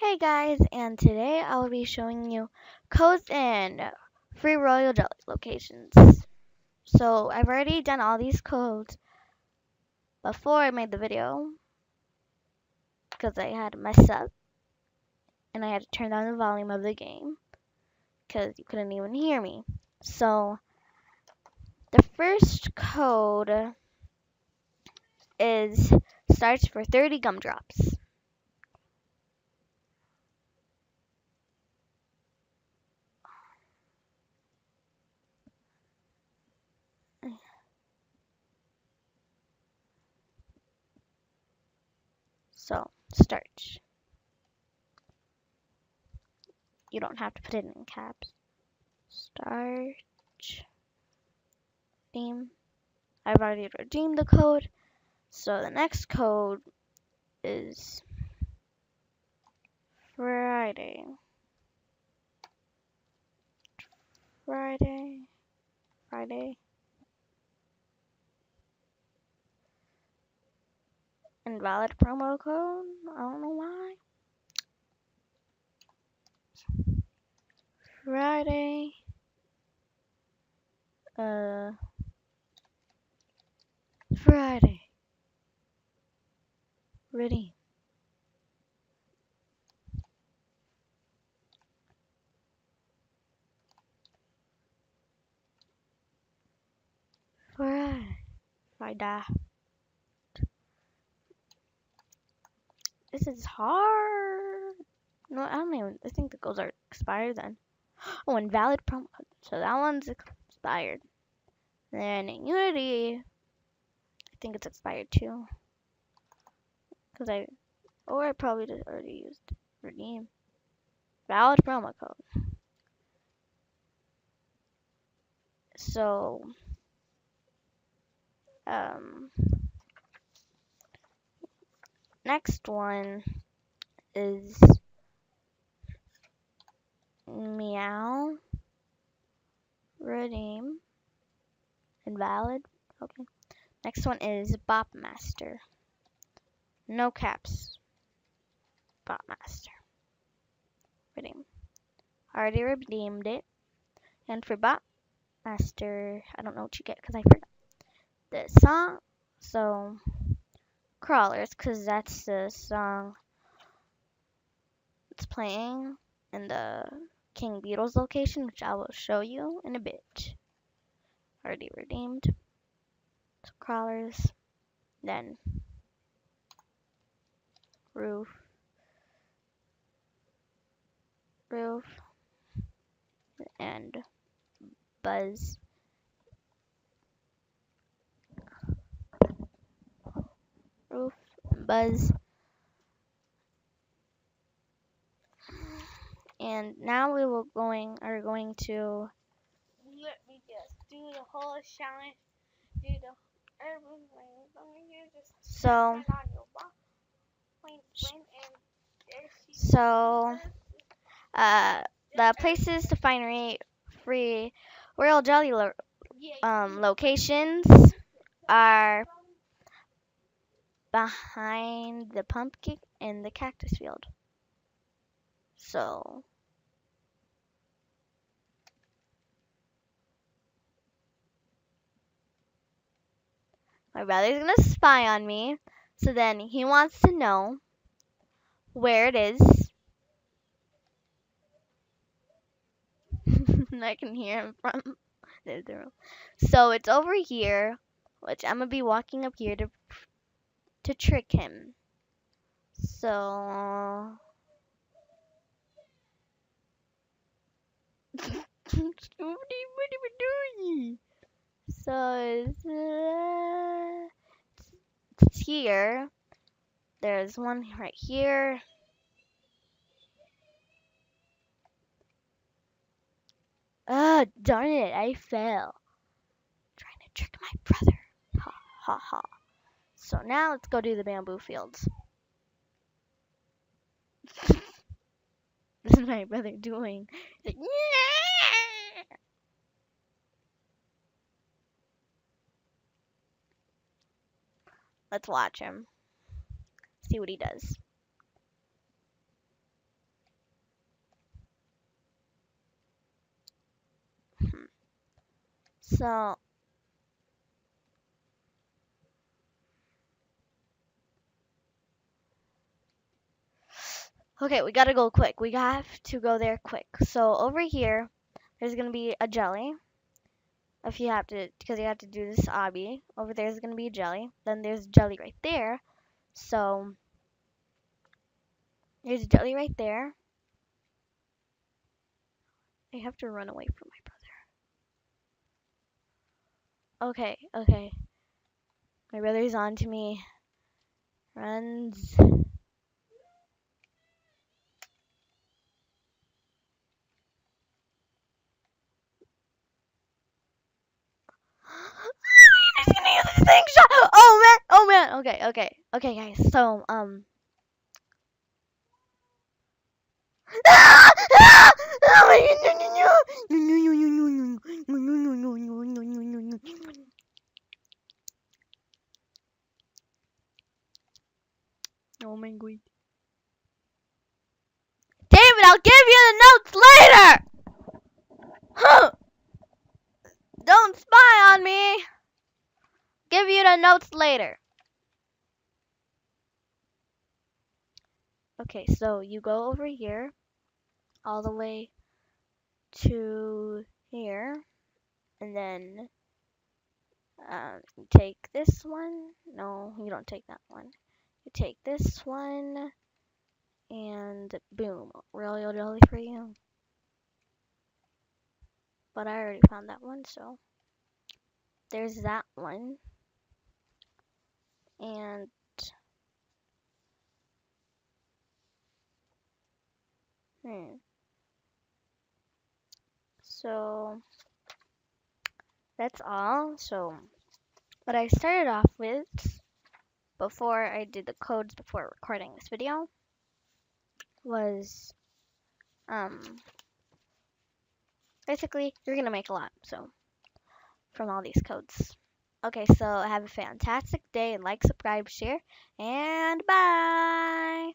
Hey guys, and today I'll be showing you codes and free Royal Jelly locations. So I've already done all these codes before I made the video because I had to mess up and I had to turn down the volume of the game because you couldn't even hear me. So the first code is starts for 30 gumdrops. So start. You don't have to put it in caps. Start. Theme. I've already redeemed the code. So the next code is Friday. Friday. Friday. Invalid promo code. I don't know why. Friday. Uh. Friday. Ready. Friday. Friday. This is hard. No, I don't even. I think the goals are expired then. Oh, invalid promo code. So that one's expired. Then Unity. I think it's expired too. Because I probably just already used redeem. Valid promo code. So, um, next one is meow, redeem, invalid. Okay. Next one is bop master. No caps. Bop master. Redeem. Already redeemed it. And for bop master, I don't know what you get because I forgot the song. So, crawlers, because that's the song it's playing in the King Beatles location, which I will show you in a bit. Already redeemed. So crawlers, then roof, roof, and buzz, roof, buzz. And now we are going to let me just do the whole challenge. Do the so so the places to find free Royal Jelly locations are behind the pumpkin in the cactus field. So my brother's gonna spy on me. So then he wants to know where it is. I can hear him from the room. So it's over here, which I'm gonna be walking up here to trick him. So what are we doing? So it's here. There's one right here. Ah, darn it, I fell. Trying to trick my brother. Ha ha ha. So now let's go do the bamboo fields. This is my brother doing. He's like, yeah! Let's watch him. See what he does. So, okay, we gotta go quick. We have to go there quick. So over here, there's gonna be a jelly. If you have to, because you have to do this obby. Over there is gonna be a jelly. Then there's jelly right there. So there's jelly right there. I have to run away from my brother. Okay, okay. My brother's on to me. Runs. He's gonna use the thing shot. Oh man! Oh man! Okay, okay, okay, guys. So Ah! Ah! Oh my god. David, I'll give you the notes later! Huh! Don't spy on me! Give you the notes later. Okay, so you go over here, all the way to here, and then you take this one. No, you don't take that one. You take this one, and boom, royal jelly for you. But I already found that one, so there's that one. And so that's all. So what I started off with before I did the codes before recording this video was basically you're gonna make a lot, so from all these codes. Okay, so have a fantastic day and like, subscribe, share, and bye.